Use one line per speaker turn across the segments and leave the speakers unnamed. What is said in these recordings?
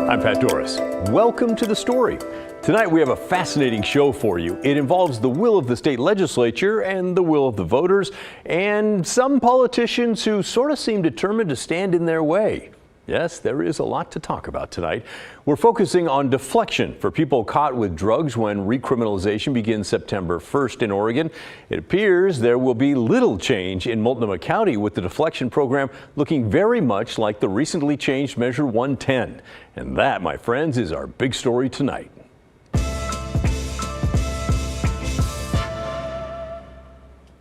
I'm Pat Doris. Welcome to The Story. Tonight we have a fascinating show for you. It involves the will of the state legislature and the will of the voters and some politicians who sort of seem determined to stand in their way. Yes, there is a lot to talk about tonight. We're focusing on deflection for people caught with drugs when recriminalization begins September 1st in Oregon. It appears there will be little change in Multnomah County, with the deflection program looking very much like the recently changed Measure 110. And that, my friends, is our big story tonight.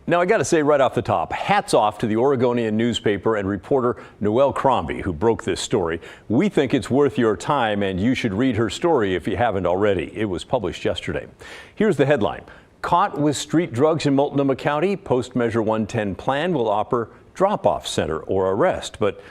Now, I got to say right off the top, hats off to the Oregonian newspaper and reporter Noelle Crombie, who broke this story. We think it's worth your time, and you should read her story if you haven't already. It was published yesterday. Here's the headline. Caught with street drugs in Multnomah County, post-Measure 110 plan will offer drop-off center or arrest. But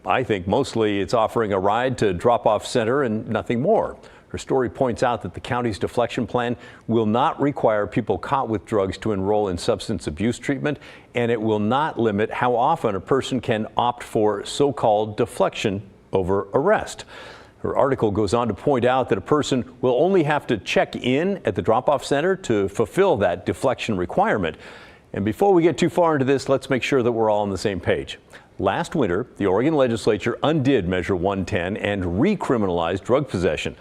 I think mostly it's offering a ride to drop-off center and nothing more. Her story points out that the county's deflection plan will not require people caught with drugs to enroll in substance abuse treatment, and it will not limit how often a person can opt for so-called deflection over arrest. Her article goes on to point out that a person will only have to check in at the drop-off center to fulfill that deflection requirement. And before we get too far into this, let's make sure that we're all on the same page. Last winter, the Oregon legislature undid Measure 110 and recriminalized drug possession.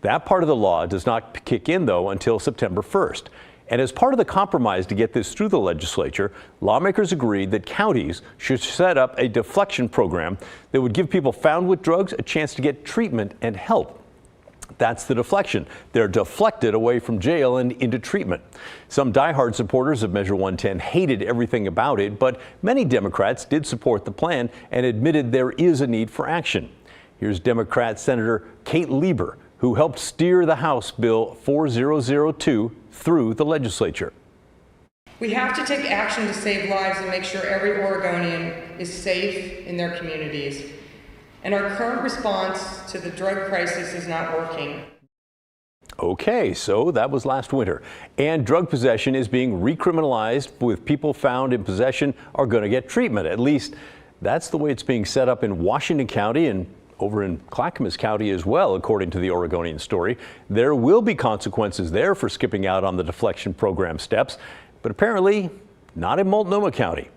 That part of the law does not kick in, though, until September 1st. And as part of the compromise to get this through the legislature, lawmakers agreed that counties should set up a deflection program that would give people found with drugs a chance to get treatment and help. That's the deflection. They're deflected away from jail and into treatment. Some diehard supporters of Measure 110 hated everything about it, but many Democrats did support the plan and admitted there is a need for action. Here's Democrat Senator Kate Lieber, who helped steer the House Bill 4002 through the legislature.
We have to take action to save lives and make sure every Oregonian is safe in their communities. And our current response to the drug crisis is not working.
Okay, so that was last winter. And drug possession is being recriminalized, with people found in possession are going to get treatment. At least that's the way it's being set up in Washington County and over in Clackamas County as well, according to the Oregonian story. There will be consequences there for skipping out on the deflection program steps, but apparently not in Multnomah County.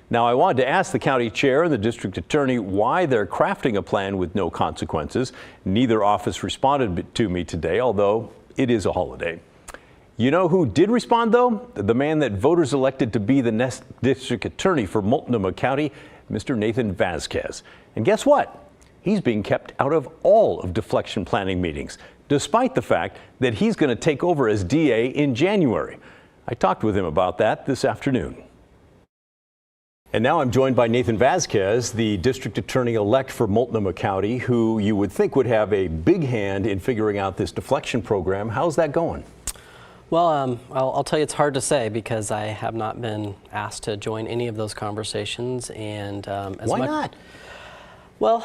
Now, I wanted to ask the county chair and the district attorney why they're crafting a plan with no consequences. Neither office responded to me today, although it is a holiday. You know who did respond, though? The man that voters elected to be the next district attorney for Multnomah County, Mr. Nathan Vasquez. And guess what? He's being kept out of all of deflection planning meetings, despite the fact that he's going to take over as DA in January. I talked with him about that this afternoon. And now I'm joined by Nathan Vasquez, the district attorney-elect for Multnomah County, who you would think would have a big hand in figuring out this deflection program. How's that going?
Well, I'll tell you, it's hard to say because I have not been asked to join any of those conversations. And
why not?
Well,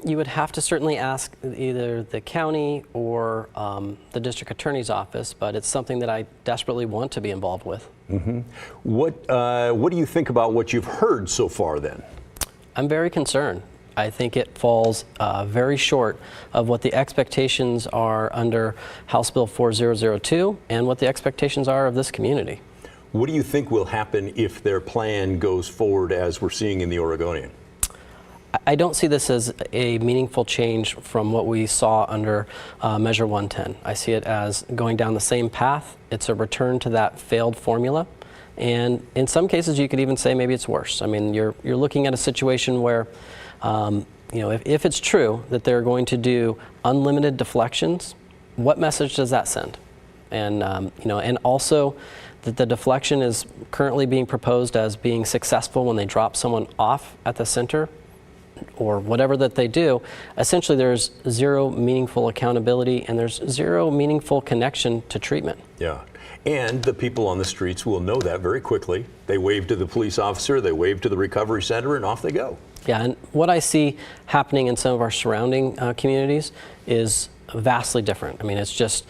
you would have to certainly ask either the county or the district attorney's office, but it's something that I desperately want to be involved with.
Mm-hmm. What do you think about what you've heard so far then?
I'm very concerned. I think it falls very short of what the expectations are under House Bill 4002 and what the expectations are of this community.
What do you think will happen if their plan goes forward as we're seeing in the Oregonian?
I don't see this as a meaningful change from what we saw under Measure 110. I see it as going down the same path. It's a return to that failed formula. And in some cases, you could even say maybe it's worse. I mean, you're looking at a situation where, if it's true that they're going to do unlimited deflections, what message does that send? And, and also that the deflection is currently being proposed as being successful when they drop someone off at the center or whatever that they do. Essentially, there's zero meaningful accountability and there's zero meaningful connection to treatment.
Yeah. And the people on the streets will know that very quickly. They wave to the police officer, they wave to the recovery center, and off they go.
Yeah, and what I see happening in some of our surrounding communities is vastly different. I mean, it's just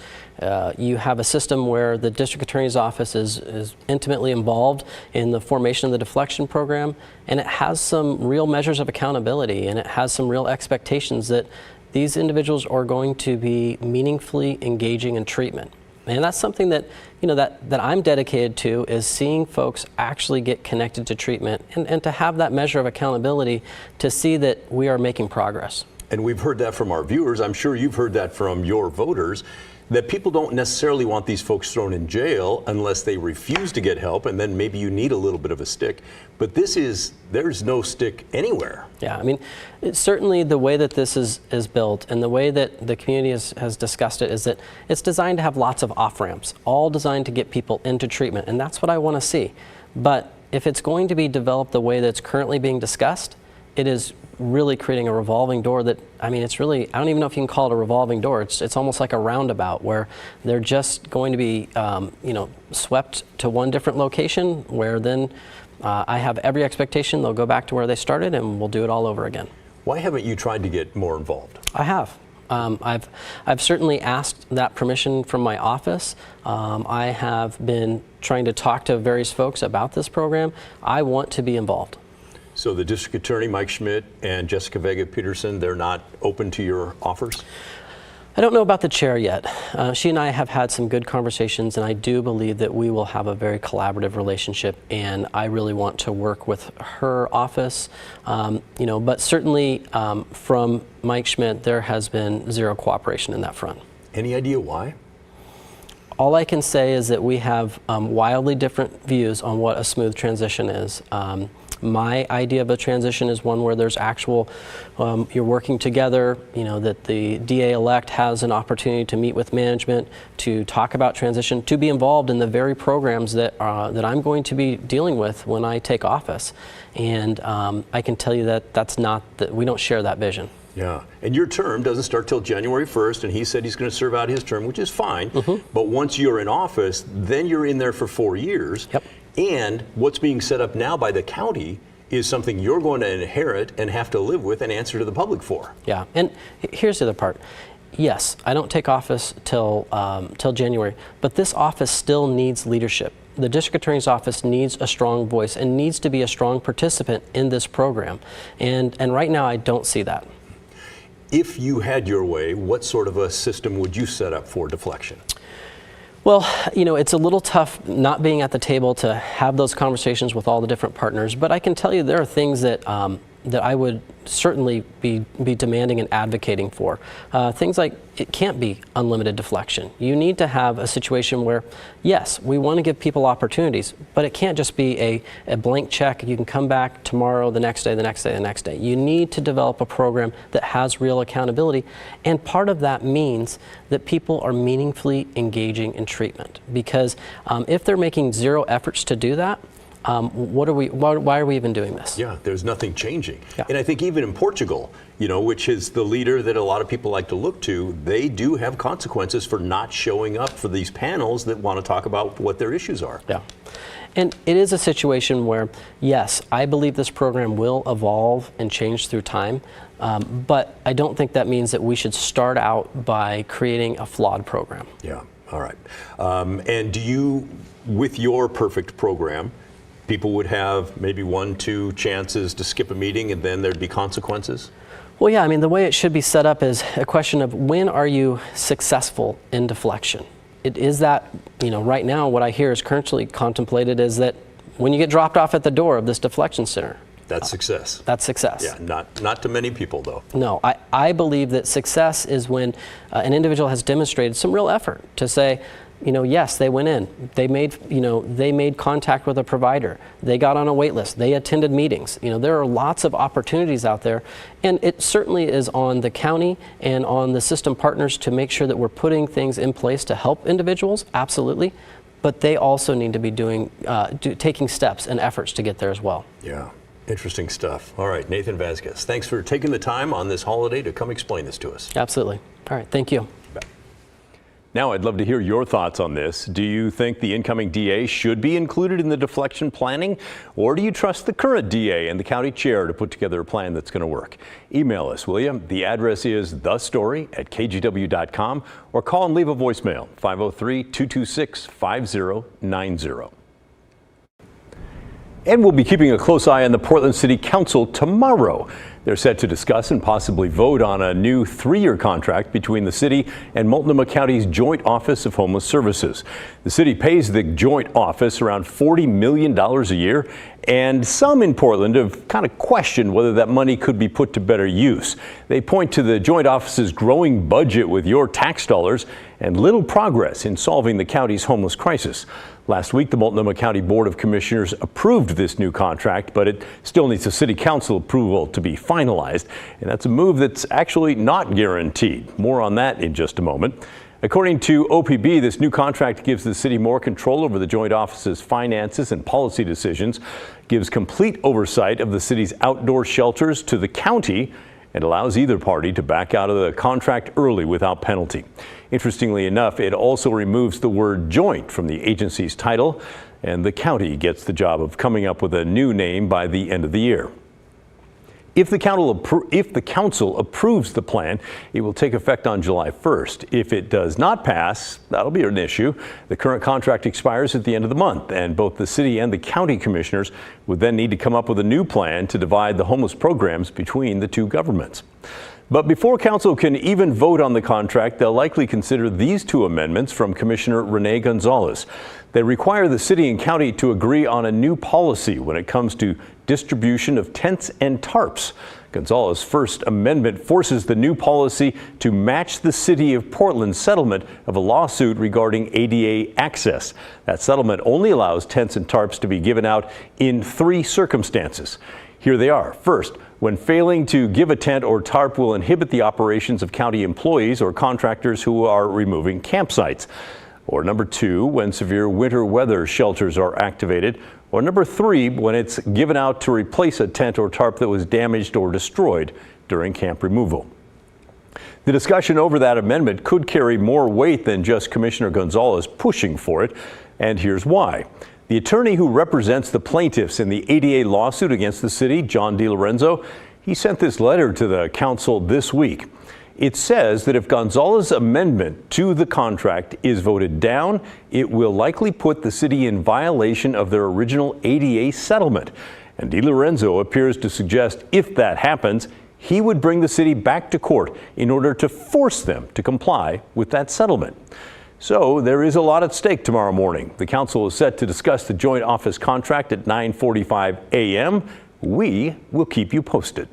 you have a system where the district attorney's office is intimately involved in the formation of the deflection program, and it has some real measures of accountability, and it has some real expectations that these individuals are going to be meaningfully engaging in treatment. And that's something that, that I'm dedicated to, is seeing folks actually get connected to treatment and to have that measure of accountability to see that we are making progress.
And we've heard that from our viewers. I'm sure you've heard that from your voters, that people don't necessarily want these folks thrown in jail unless they refuse to get help, and then maybe you need a little bit of a stick. But there's no stick anywhere.
Yeah, I mean, certainly the way that this is built and the way that the community has discussed it is that it's designed to have lots of off-ramps, all designed to get people into treatment, and that's what I want to see. But if it's going to be developed the way that's currently being discussed, it is really creating a revolving door that, I mean, it's really, I don't even know if you can call it a revolving door. It's almost like a roundabout where they're just going to be, swept to one different location where then I have every expectation they'll go back to where they started and we'll do it all over again.
Why haven't you tried to get more involved?
I have. I've certainly asked that permission from my office. I have been trying to talk to various folks about this program. I want to be involved.
So the district attorney, Mike Schmidt, and Jessica Vega Peterson, they're not open to your offers?
I don't know about the chair yet. She and I have had some good conversations, and I do believe that we will have a very collaborative relationship, and I really want to work with her office. But certainly from Mike Schmidt, there has been zero cooperation in that front.
Any idea why?
All I can say is that we have wildly different views on what a smooth transition is. My idea of a transition is one where there's actual, you're working together, that the DA-elect has an opportunity to meet with management, to talk about transition, to be involved in the very programs that I'm going to be dealing with when I take office. And I can tell you that we don't share that vision.
Yeah, and your term doesn't start till January 1st, and he said he's going to serve out his term, which is fine. Mm-hmm. But once you're in office, then you're in there for 4 years.
Yep.
And what's being set up now by the county is something you're going to inherit and have to live with and answer to the public for.
Yeah, and here's the other part. Yes, I don't take office till January, but this office still needs leadership. The district attorney's office needs a strong voice and needs to be a strong participant in this program. And right now I don't see that.
If you had your way, what sort of a system would you set up for deflection?
Well, it's a little tough not being at the table to have those conversations with all the different partners, but I can tell you there are things that I would certainly be demanding and advocating for. Things like, it can't be unlimited deflection. You need to have a situation where, yes, we want to give people opportunities, but it can't just be a blank check. You can come back tomorrow, the next day, the next day, the next day. You need to develop a program that has real accountability, and part of that means that people are meaningfully engaging in treatment. Because if they're making zero efforts to do that, why are we even doing this?
Yeah, there's nothing changing.
Yeah.
And I think even in Portugal, which is the leader that a lot of people like to look to, they do have consequences for not showing up for these panels that want to talk about what their issues are.
Yeah. And it is a situation where, yes, I believe this program will evolve and change through time, but I don't think that means that we should start out by creating a flawed program.
Yeah, all right. And do you, with your perfect program, people would have maybe 1-2 chances to skip a meeting and then there'd be consequences?
Well, yeah, I mean, the way it should be set up is a question of when are you successful in deflection? It is that, right now what I hear is currently contemplated is that when you get dropped off at the door of this deflection center.
That's success.
That's success.
Yeah, not to many people though.
No, I believe that success is when an individual has demonstrated some real effort to say, yes, they went in. They made contact with a provider. They got on a wait list. They attended meetings. There are lots of opportunities out there, and it certainly is on the county and on the system partners to make sure that we're putting things in place to help individuals. Absolutely, but they also need to be taking steps and efforts to get there as well.
Yeah. Interesting stuff. All right, Nathan Vasquez, thanks for taking the time on this holiday to come explain this to us.
Absolutely. All right, thank you.
Now, I'd love to hear your thoughts on this. Do you think the incoming DA should be included in the deflection planning? Or do you trust the current DA and the county chair to put together a plan that's going to work? Email us, will you? The address is thestory@kgw.com, or call and leave a voicemail, 503-226-5090. And we'll be keeping a close eye on the Portland City Council tomorrow. They're set to discuss and possibly vote on a new 3-year contract between the city and Multnomah County's Joint Office of Homeless Services. The city pays the Joint Office around $40 million a year, and some in Portland have kind of questioned whether that money could be put to better use. They point to the Joint Office's growing budget with your tax dollars and little progress in solving the county's homeless crisis. Last week, the Multnomah County Board of Commissioners approved this new contract, but it still needs a city council approval to be finalized, and that's a move that's actually not guaranteed. More on that in just a moment. According to OPB, this new contract gives the city more control over the Joint Office's finances and policy decisions, gives complete oversight of the city's outdoor shelters to the county, and allows either party to back out of the contract early without penalty. Interestingly enough, it also removes the word joint from the agency's title, and the county gets the job of coming up with a new name by the end of the year. If the council approves the plan, it will take effect on July 1st. If it does not pass, that'll be an issue. The current contract expires at the end of the month, and both the city and the county commissioners would then need to come up with a new plan to divide the homeless programs between the two governments. But before council can even vote on the contract, they'll likely consider these two amendments from Commissioner Renee Gonzalez. They require the city and county to agree on a new policy when it comes to distribution of tents and tarps. Gonzalez's first amendment forces the new policy to match the city of Portland's settlement of a lawsuit regarding ADA access. That settlement only allows tents and tarps to be given out in 3 circumstances. Here they are. First, when failing to give a tent or tarp will inhibit the operations of county employees or contractors who are removing campsites. Or number 2, when severe winter weather shelters are activated. Or number 3, when it's given out to replace a tent or tarp that was damaged or destroyed during camp removal. The discussion over that amendment could carry more weight than just Commissioner Gonzalez pushing for it, and here's why. The attorney who represents the plaintiffs in the ADA lawsuit against the city, John DiLorenzo, he sent this letter to the council this week. It says that if Gonzalez's amendment to the contract is voted down, it will likely put the city in violation of their original ADA settlement. And DiLorenzo appears to suggest if that happens, he would bring the city back to court in order to force them to comply with that settlement. So there is a lot at stake tomorrow morning. The council is set to discuss the joint office contract at 9:45 a.m. We will keep you posted.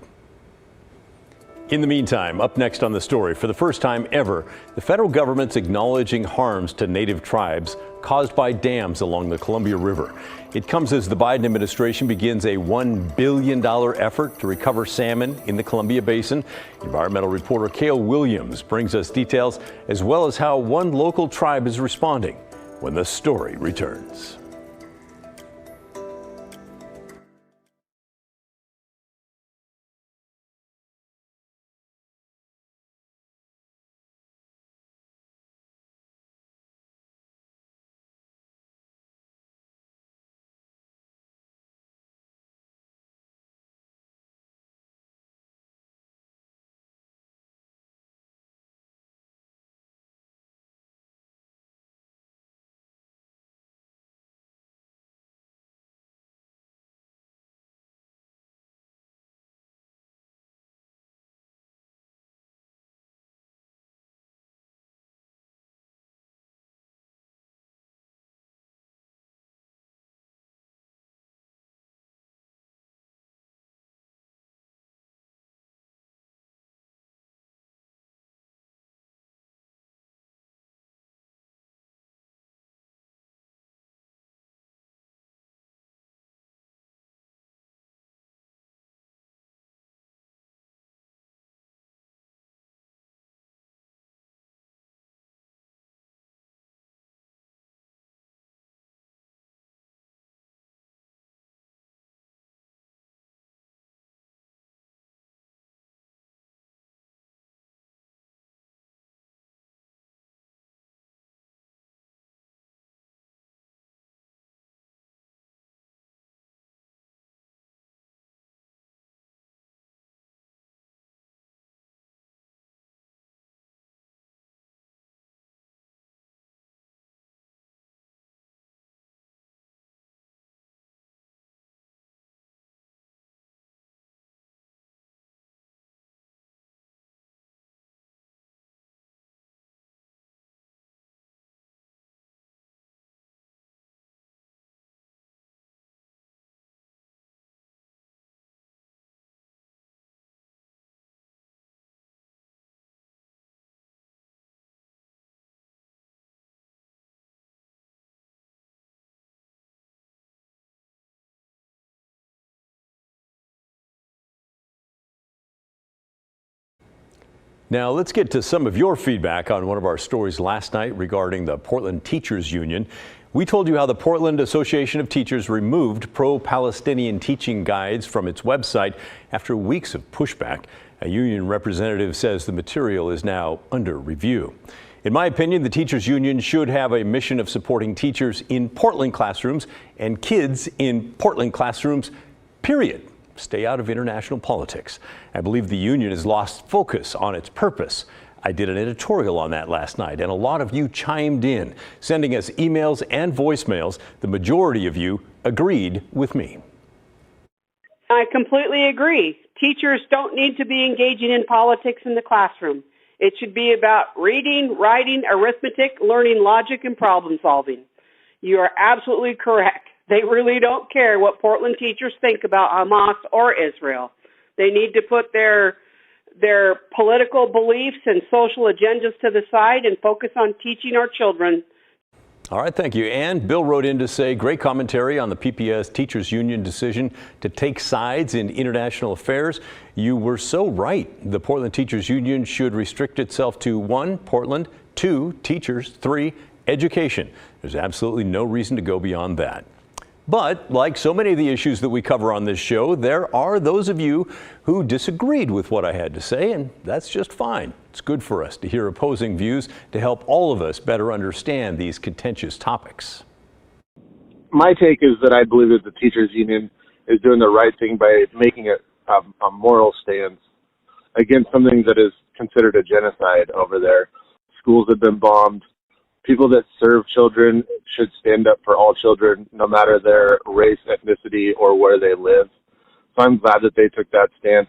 In the meantime, up next on the story, for the first time ever, the federal government's acknowledging harms to native tribes caused by dams along the Columbia River. It comes as the Biden administration begins a $1 billion effort to recover salmon in the Columbia Basin. Environmental reporter Cale Williams brings us details, as well as how one local tribe is responding when the story returns. Now let's get to some of your feedback on one of our stories last night regarding the Portland Teachers Union. We told you how the Portland Association of Teachers removed pro-Palestinian teaching guides from its website after weeks of pushback. A union representative says the material is now under review. In my opinion, the Teachers Union should have a mission of supporting teachers in Portland classrooms and kids in Portland classrooms, period. Stay out of international politics. I believe the union has lost focus on its purpose. I did an editorial on that last night, and a lot of you chimed in, sending us emails and voicemails. The majority of you agreed with me.
I completely agree. Teachers don't need to be engaging in politics in the classroom. It should be about reading, writing, arithmetic, learning logic, and problem solving. You are absolutely correct. They really don't care what Portland teachers think about Hamas or Israel. They need to put their political beliefs and social agendas to the side and focus on teaching our children.
All right, thank you. And Bill wrote in to say, great commentary on the PPS Teachers Union decision to take sides in international affairs. You were so right. The Portland Teachers Union should restrict itself to 1, Portland, 2, teachers, 3, education. There's absolutely no reason to go beyond that. But like so many of the issues that we cover on this show, there are those of you who disagreed with what I had to say, and that's just fine. It's good for us to hear opposing views to help all of us better understand these contentious topics.
My take is that I believe that the teachers union is doing the right thing by making a moral stance against something that is considered a genocide over there. Schools have been bombed. People that serve children should stand up for all children, no matter their race, ethnicity, or where they live. So I'm glad that they took that stance.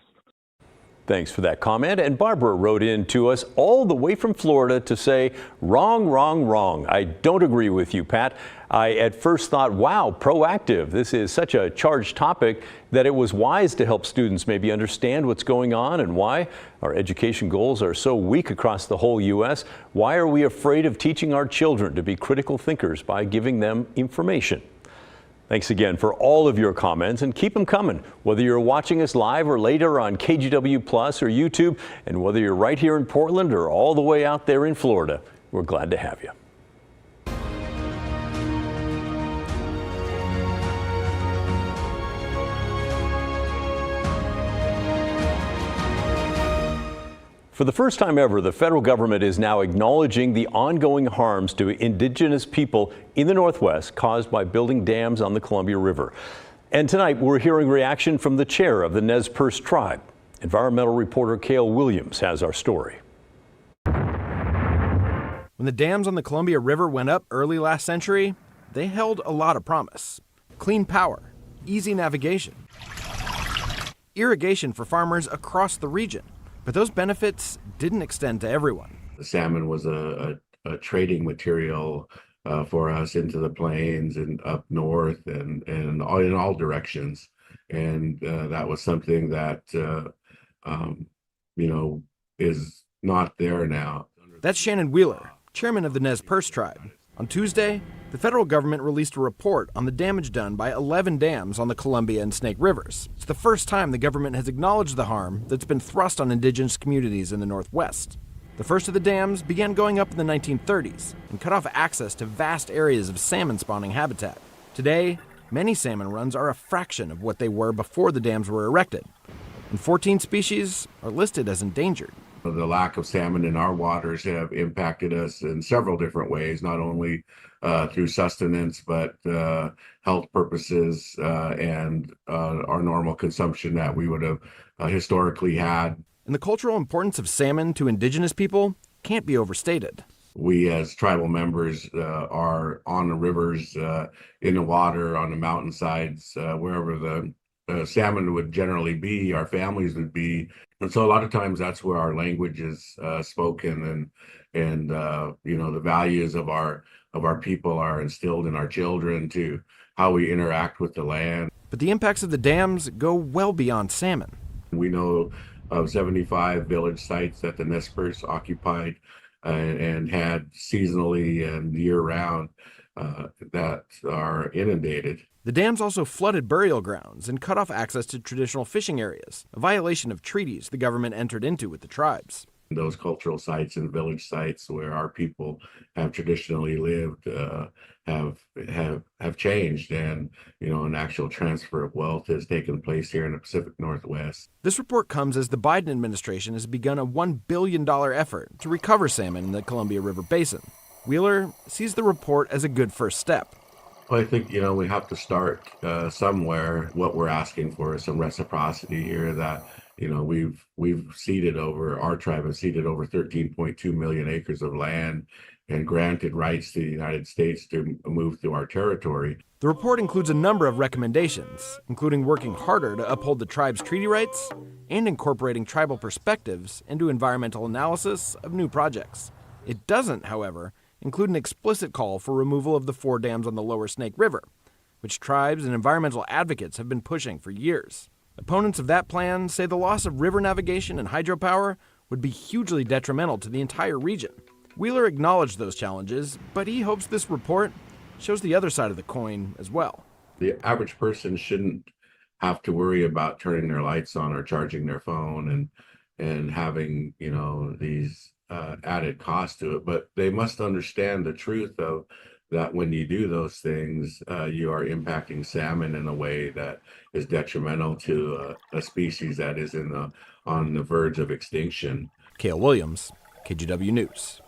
Thanks for that comment. And Barbara wrote in to us all the way from Florida to say, wrong, wrong, wrong. I don't agree with you, Pat. I at first thought, wow, proactive. This is such a charged topic that it was wise to help students maybe understand what's going on and why our education goals are so weak across the whole U.S. Why are we afraid of teaching our children to be critical thinkers by giving them information? Thanks again for all of your comments, and keep them coming, whether you're watching us live or later on KGW Plus or YouTube, and whether you're right here in Portland or all the way out there in Florida. We're glad to have you. For the first time ever, the federal government is now acknowledging the ongoing harms to indigenous people in the Northwest caused by building dams on the Columbia River. And tonight, we're hearing reaction from the chair of the Nez Perce tribe. Environmental reporter Cale Williams has our story.
When the dams on the Columbia River went up early last century, they held a lot of promise. Clean power, easy navigation, irrigation for farmers across the region. But those benefits didn't extend to everyone.
The salmon was a trading material for us into the plains and up north and in all directions. And that was something that, is not there now.
That's Shannon Wheeler, chairman of the Nez Perce tribe. On Tuesday, the federal government released a report on the damage done by 11 dams on the Columbia and Snake Rivers. It's the first time the government has acknowledged the harm that's been thrust on indigenous communities in the Northwest. The first of the dams began going up in the 1930s and cut off access to vast areas of salmon spawning habitat. Today, many salmon runs are a fraction of what they were before the dams were erected, and 14 species are listed as endangered.
The lack of salmon in our waters have impacted us in several different ways, not only through sustenance, but health purposes and our normal consumption that we would have historically had.
And the cultural importance of salmon to indigenous people can't be overstated.
We as tribal members are on the rivers, in the water, on the mountainsides, wherever the salmon would generally be, our families would be. And so a lot of times that's where our language is spoken and the values of our people are instilled in our children to how we interact with the land.
But the impacts of the dams go well beyond salmon.
We know of 75 village sites that the Nez Perce occupied and had seasonally and year-round that are inundated.
The dams also flooded burial grounds and cut off access to traditional fishing areas, a violation of treaties the government entered into with the tribes.
Those cultural sites and village sites where our people have traditionally lived have changed, and an actual transfer of wealth has taken place here in the Pacific Northwest.
This report comes as the Biden administration has begun a $1 billion effort to recover salmon in the Columbia River Basin. Wheeler sees the report as a good first step.
Well, I think, we have to start somewhere. What we're asking for is some reciprocity here that, our tribe has ceded over 13.2 million acres of land and granted rights to the United States to move through our territory.
The report includes a number of recommendations, including working harder to uphold the tribe's treaty rights and incorporating tribal perspectives into environmental analysis of new projects. It doesn't, however, include an explicit call for removal of the 4 dams on the lower Snake River, which tribes and environmental advocates have been pushing for years. Opponents of that plan say the loss of river navigation and hydropower would be hugely detrimental to the entire region. Wheeler acknowledged those challenges, but he hopes this report shows the other side of the coin as well.
The average person shouldn't have to worry about turning their lights on or charging their phone and having, these added cost to it, but they must understand the truth of that when you do those things, you are impacting salmon in a way that is detrimental to a species that is on the verge of extinction.
Cale Williams, KGW News.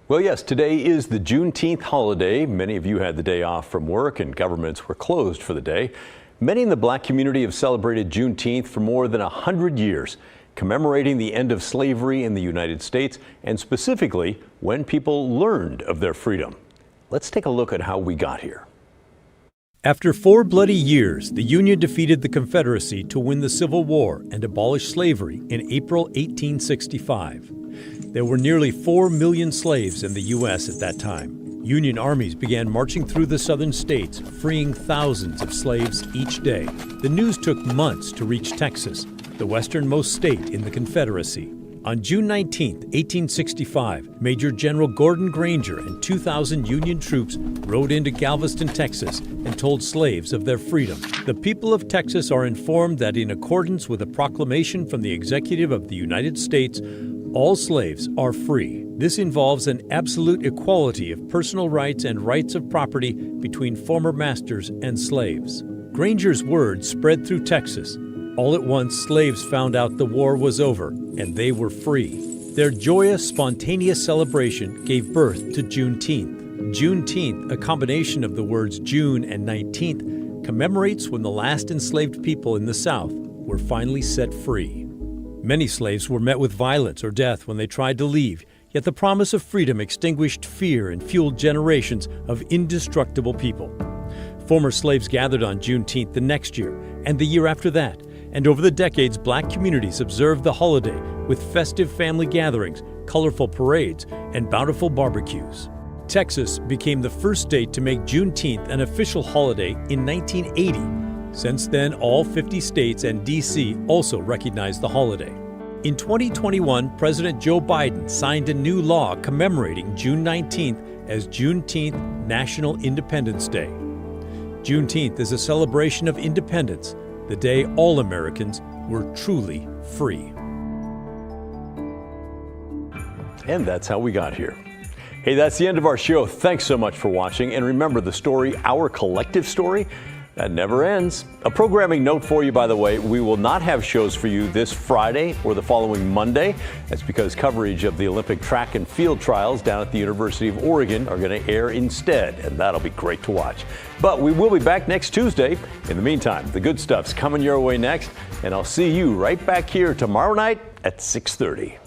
Well, yes, today is the Juneteenth holiday. Many of you had the day off from work and governments were closed for the day. Many in the black community have celebrated Juneteenth for more than 100 years, commemorating the end of slavery in the United States and specifically when people learned of their freedom. Let's take a look at how we got here.
After 4 bloody years, the Union defeated the Confederacy to win the Civil War and abolish slavery in April 1865. There were nearly 4 million slaves in the U.S. at that time. Union armies began marching through the southern states, freeing thousands of slaves each day. The news took months to reach Texas, the westernmost state in the Confederacy. On June 19, 1865, Major General Gordon Granger and 2,000 Union troops rode into Galveston, Texas, and told slaves of their freedom. The people of Texas are informed that in accordance with a proclamation from the Executive of the United States, all slaves are free. This involves an absolute equality of personal rights and rights of property between former masters and slaves. Granger's words spread through Texas. All at once, slaves found out the war was over and they were free. Their joyous, spontaneous celebration gave birth to Juneteenth. Juneteenth, a combination of the words June and 19th, commemorates when the last enslaved people in the South were finally set free. Many slaves were met with violence or death when they tried to leave, yet the promise of freedom extinguished fear and fueled generations of indestructible people. Former slaves gathered on Juneteenth the next year and the year after that, and over the decades, black communities observed the holiday with festive family gatherings, colorful parades, and bountiful barbecues. Texas became the first state to make Juneteenth an official holiday in 1980. Since then, all 50 states and D.C. also recognize the holiday. In 2021, President Joe Biden signed a new law commemorating June 19th as Juneteenth National Independence Day. Juneteenth is a celebration of independence, the day all Americans were truly free.
And that's how we got here. Hey, that's the end of our show. Thanks so much for watching. And remember, the story, our collective story, that never ends. A programming note for you, by the way, we will not have shows for you this Friday or the following Monday. That's because coverage of the Olympic track and field trials down at the University of Oregon are going to air instead, and that'll be great to watch. But we will be back next Tuesday. In the meantime, the good stuff's coming your way next, and I'll see you right back here tomorrow night at 6:30.